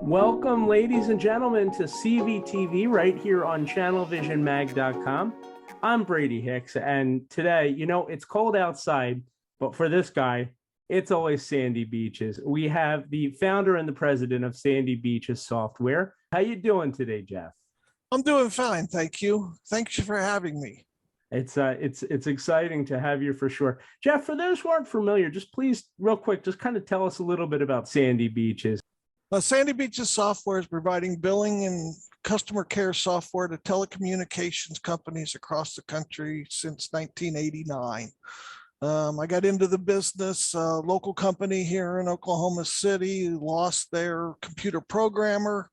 Welcome, ladies and gentlemen, to CVTV right here on channelvisionmag.com. I'm Brady Hicks, and today, it's cold outside, but for this guy, it's always sandy beaches. We have the founder and the president of Sandy Beaches Software. How you doing today, Jeff? I'm doing fine, thank you. Thank you for having me. It's exciting to have you for sure. Jeff, for those who aren't familiar, just please, real quick, just kind of tell us a little bit about Sandy Beaches. Sandy Beaches Software is providing billing and customer care software to telecommunications companies across the country since 1989. I got into the business, local company here in Oklahoma City lost their computer programmer,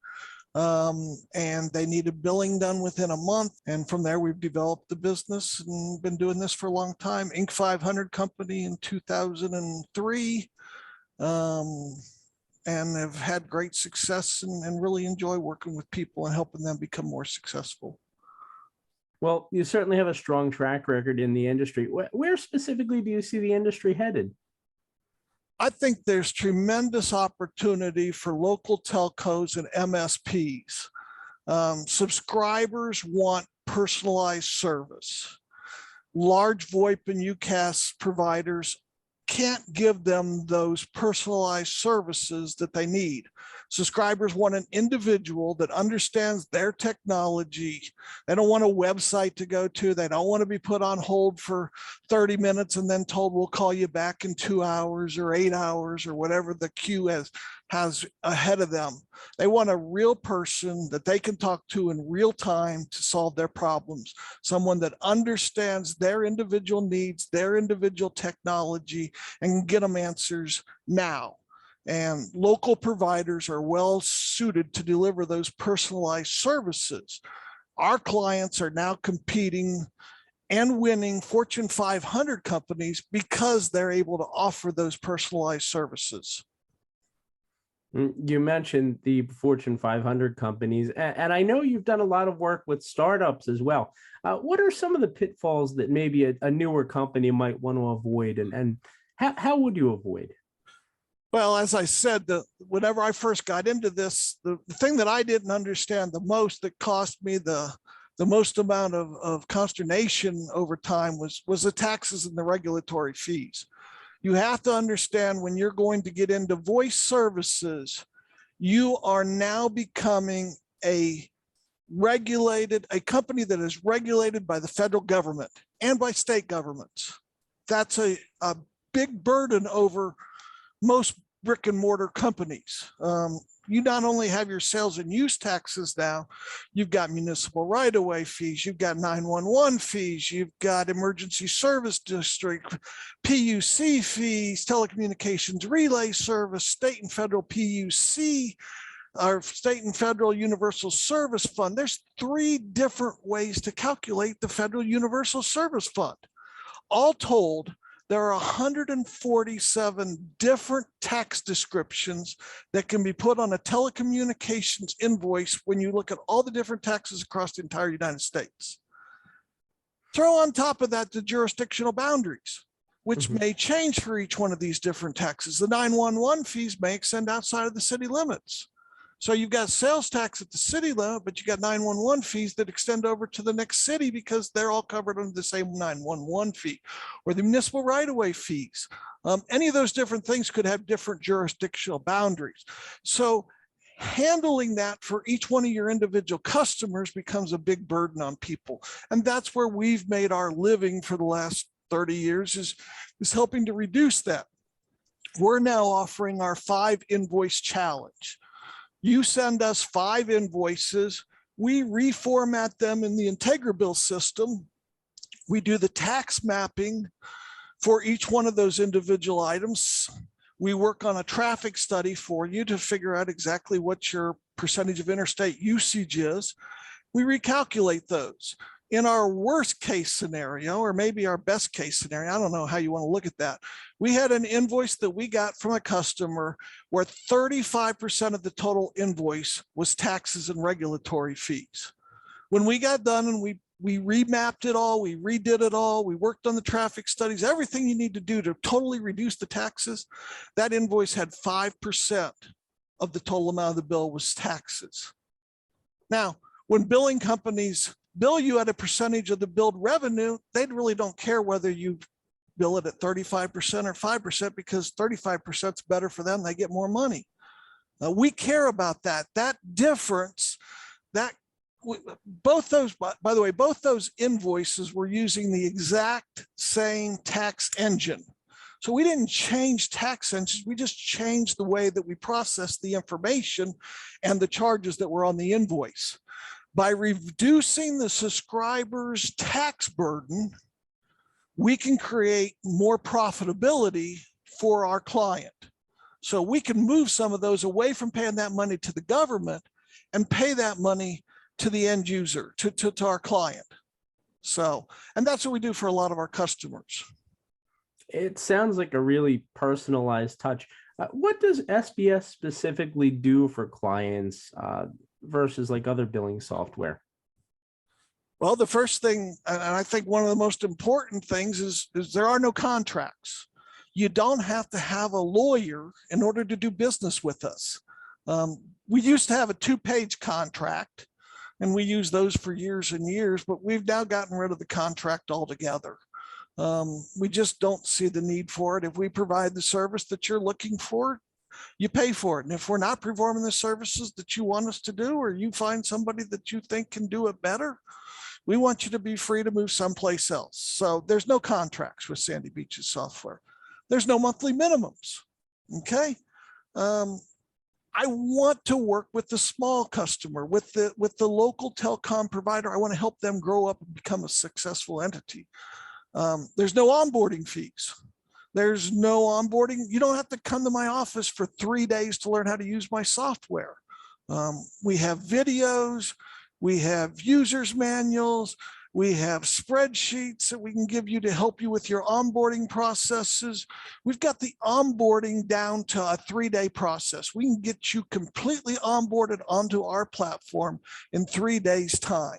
and they needed billing done within a month. And from there, we've developed the business and been doing this for a long time. Inc. 500 company in 2003. And have had great success and really enjoy working with people and helping them become more successful. Well, you certainly have a strong track record in the industry. Where specifically do you see the industry headed? I think there's tremendous opportunity for local telcos and MSPs. Subscribers want personalized service. Large VoIP and UCaaS providers can't give them those personalized services that they need. Subscribers want an individual that understands their technology. They don't want a website to go to. They don't want to be put on hold for 30 minutes and then told we'll call you back in 2 hours or 8 hours or whatever the queue has ahead of them. They want a real person that they can talk to in real time to solve their problems. Someone that understands their individual needs, their individual technology, and get them answers now. And local providers are well suited to deliver those personalized services. Our clients are now competing and winning Fortune 500 companies because they're able to offer those personalized services. You mentioned the Fortune 500 companies, and I know you've done a lot of work with startups as well. What are some of the pitfalls that maybe a newer company might want to avoid, and how would you avoid? Well, as I said, whenever I first got into this, the thing that I didn't understand the most, that cost me the most amount of consternation over time was the taxes and the regulatory fees. You have to understand, when you're going to get into voice services, you are now becoming a company that is regulated by the federal government and by state governments. That's a big burden over most brick and mortar companies. You not only have your sales and use taxes now, you've got municipal right-of-way fees, you've got 911 fees, you've got emergency service district, PUC fees, telecommunications relay service, state and federal PUC, our state and federal universal service fund. There's 3 different ways to calculate the federal universal service fund. All told, there are 147 different tax descriptions that can be put on a telecommunications invoice when you look at all the different taxes across the entire United States. Throw on top of that the jurisdictional boundaries, which may change for each one of these different taxes. The 911 fees may extend outside of the city limits. So you've got sales tax at the city limit, but you got 911 fees that extend over to the next city because they're all covered under the same 911 fee, or the municipal right-of-way fees. Any of those different things could have different jurisdictional boundaries. So handling that for each one of your individual customers becomes a big burden on people. And that's where we've made our living for the last 30 years is helping to reduce that. We're now offering our 5 invoice challenge. You send us 5 invoices, we reformat them in the IntegraBill system. We do the tax mapping for each one of those individual items. We work on a traffic study for you to figure out exactly what your percentage of interstate usage is. We recalculate those. In our worst case scenario, or maybe our best case scenario, I don't know how you want to look at that, we had an invoice that we got from a customer where 35% of the total invoice was taxes and regulatory fees. When we got done and we remapped it all, we redid it all, we worked on the traffic studies, everything you need to do to totally reduce the taxes, that invoice had 5% of the total amount of the bill was taxes. Now, when billing companies bill you at a percentage of the billed revenue, they really don't care whether you bill it at 35% or 5% because 35% is better for them. They get more money. We care about that. That difference, both those, by the way, both those invoices were using the exact same tax engine. So we didn't change tax engines. We just changed the way that we process the information and the charges that were on the invoice. By reducing the subscriber's tax burden, we can create more profitability for our client. So we can move some of those away from paying that money to the government and pay that money to the end user, to our client. So, and that's what we do for a lot of our customers. It sounds like a really personalized touch. What does SBS specifically do for clients versus like other billing software? Well, the first thing, and I think one of the most important things is there are no contracts. You don't have to have a lawyer in order to do business with us. We used to have a 2-page contract, and we used those for years and years, but we've now gotten rid of the contract altogether. We just don't see the need for it. If we provide the service that you're looking for, you pay for it. And if we're not performing the services that you want us to do, or you find somebody that you think can do it better, we want you to be free to move someplace else. So there's no contracts with Sandy Beach's software. There's no monthly minimums, okay? I want to work with the small customer, with the local telecom provider. I want to help them grow up and become a successful entity. There's no onboarding fees. There's no onboarding. You don't have to come to my office for 3 days to learn how to use my software. We have videos, we have users manuals, we have spreadsheets that we can give you to help you with your onboarding processes. We've got the onboarding down to a 3-day process. We can get you completely onboarded onto our platform in 3 days' time.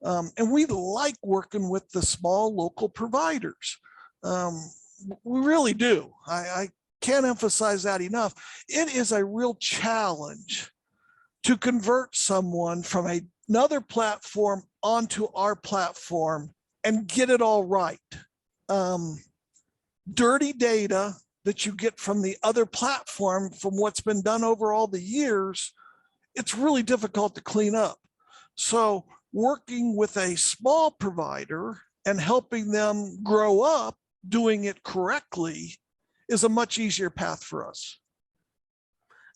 And we like working with the small local providers. We really do. I can't emphasize that enough. It is a real challenge to convert someone from another platform onto our platform and get it all right. Dirty data that you get from the other platform, from what's been done over all the years, it's really difficult to clean up. So working with a small provider and helping them grow up doing it correctly is a much easier path for us.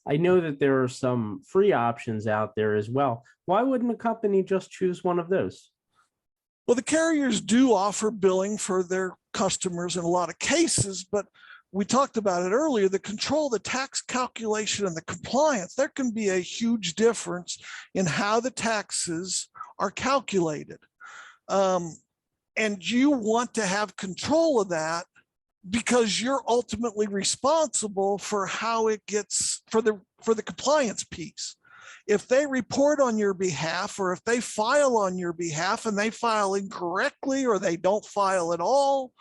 I know that there are some free options out there as well. Why wouldn't a company just choose one of those? Well, the carriers do offer billing for their customers in a lot of cases, but we talked about it earlier, the control, the tax calculation, and the compliance, there can be a huge difference in how the taxes are calculated. And you want to have control of that because you're ultimately responsible for how it gets, for the compliance piece. If they report on your behalf, or if they file on your behalf and they file incorrectly, or they don't file at all,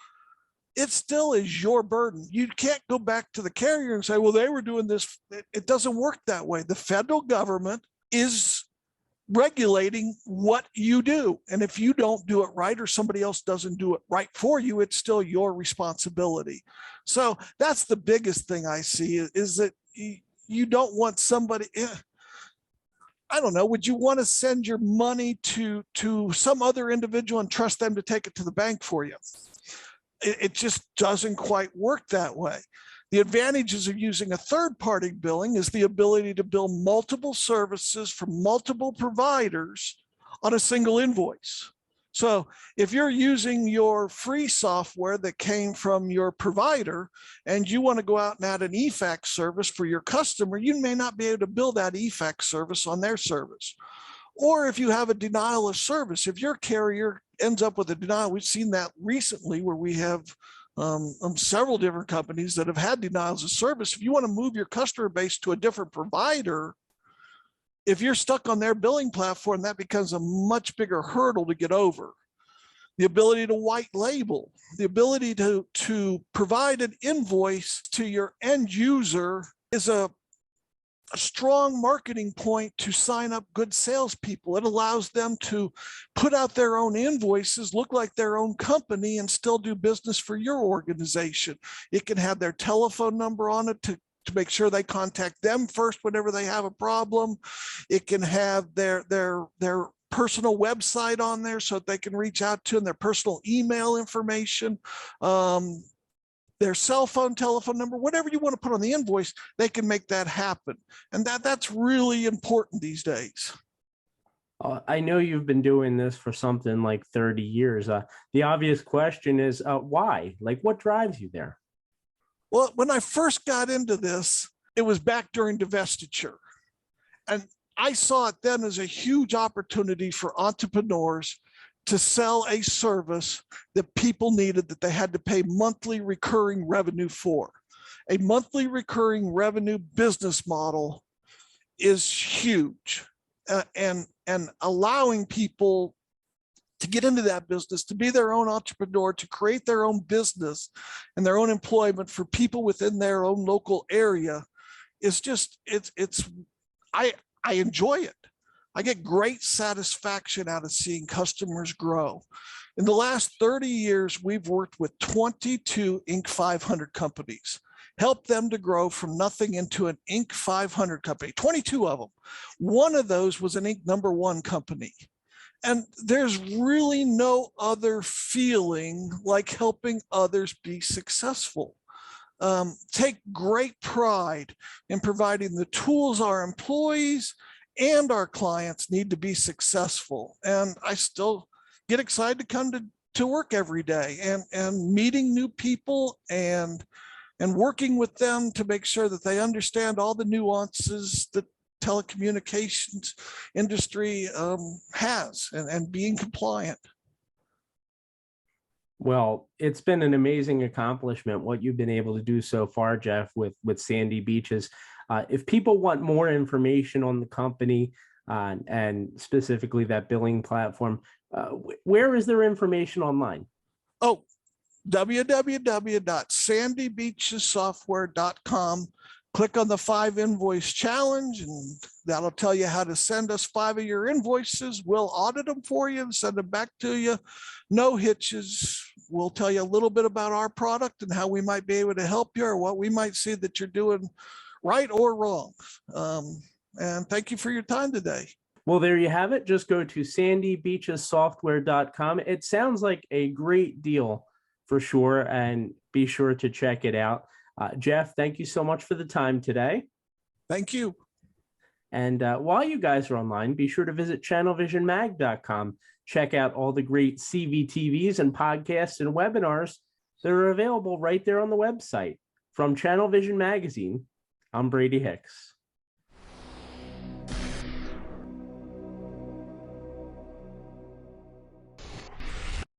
it still is your burden. You can't go back to the carrier and say, well, they were doing this. It doesn't work that way. The federal government is regulating what you do. And if you don't do it right, or somebody else doesn't do it right for you, it's still your responsibility. So that's the biggest thing I see, is that you don't want somebody, I don't know, would you want to send your money to some other individual and trust them to take it to the bank for you? It just doesn't quite work that way. The advantages of using a third-party billing is the ability to bill multiple services from multiple providers on a single invoice. So if you're using your free software that came from your provider and you want to go out and add an eFax service for your customer, you may not be able to bill that eFax service on their service. Or if you have a denial of service, if your carrier ends up with a denial, we've seen that recently where we have several different companies that have had denials of service. If you want to move your customer base to a different provider, if you're stuck on their billing platform, that becomes a much bigger hurdle to get over. The ability to white label, the ability to provide an invoice to your end user is a a strong marketing point to sign up good salespeople. It allows them to put out their own invoices, look like their own company, and still do business for your organization. It can have their telephone number on it to make sure they contact them first whenever they have a problem. It can have their personal website on there so that they can reach out to, and their personal email information. Their cell phone, telephone number, whatever you want to put on the invoice, they can make that happen. And that's really important these days. I know you've been doing this for something like 30 years. The obvious question is why? Like, what drives you there? Well, when I first got into this, it was back during divestiture. And I saw it then as a huge opportunity for entrepreneurs to sell a service that people needed, that they had to pay monthly recurring revenue for. A monthly recurring revenue business model is huge, and allowing people to get into that business, to be their own entrepreneur, to create their own business and their own employment for people within their own local area is just, I enjoy it. I get great satisfaction out of seeing customers grow. In the last 30 years, we've worked with 22 Inc. 500 companies, helped them to grow from nothing into an Inc. 500 company, 22 of them. One of those was an Inc. #1 company. And there's really no other feeling like helping others be successful. Take great pride in providing the tools our employees and our clients need to be successful. And I still get excited to come to work every day and meeting new people and working with them to make sure that they understand all the nuances that telecommunications industry has, and being compliant. Well, it's been an amazing accomplishment, what you've been able to do so far, Jeff, with Sandy Beaches. If people want more information on the company and specifically that billing platform, where is their information online? Oh, www.sandybeachessoftware.com. Click on the 5 invoice challenge, and that'll tell you how to send us 5 of your invoices. We'll audit them for you and send them back to you. No hitches. We'll tell you a little bit about our product and how we might be able to help you, or what we might see that you're doing right or wrong. And thank you for your time today. Well, there you have it. Just go to sandybeachessoftware.com. It sounds like a great deal for sure, and be sure to check it out. Jeff, thank you so much for the time today. Thank you. And while you guys are online, be sure to visit channelvisionmag.com. Check out all the great CVTVs and podcasts and webinars that are available right there on the website. From Channel Vision Magazine, I'm Brady Hicks.